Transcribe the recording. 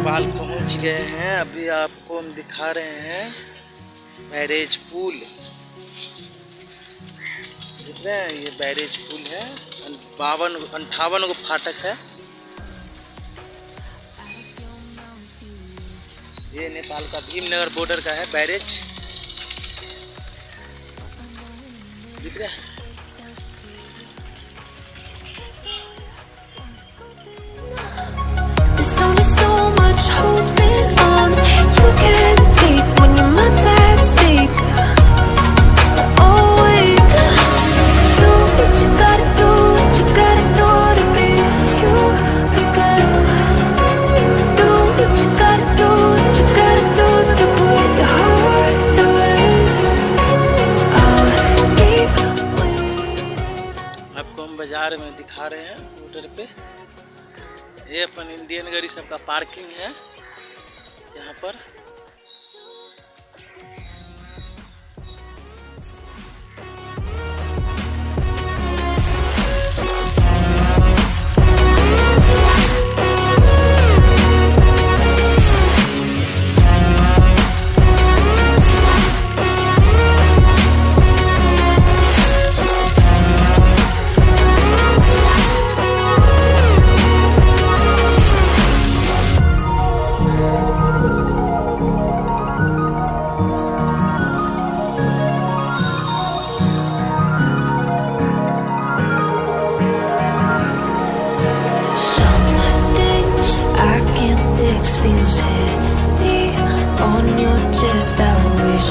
नेपाल पहुंच गए हैं। अभी आपको हम दिखा रहे हैं बैरेज पुल। देख रहे हैं, ये बैरेज पुल है। 58 गो फाटक है। ये नेपाल का भीमनगर बॉर्डर का है बैरेज। दिख रहा है। आपको हम बाजार में दिखा रहे हैं बॉर्डर पे। ये अपन इंडियन गाड़ी सबका पार्किंग है यहाँ पर। Feels heavy on your chest. I wish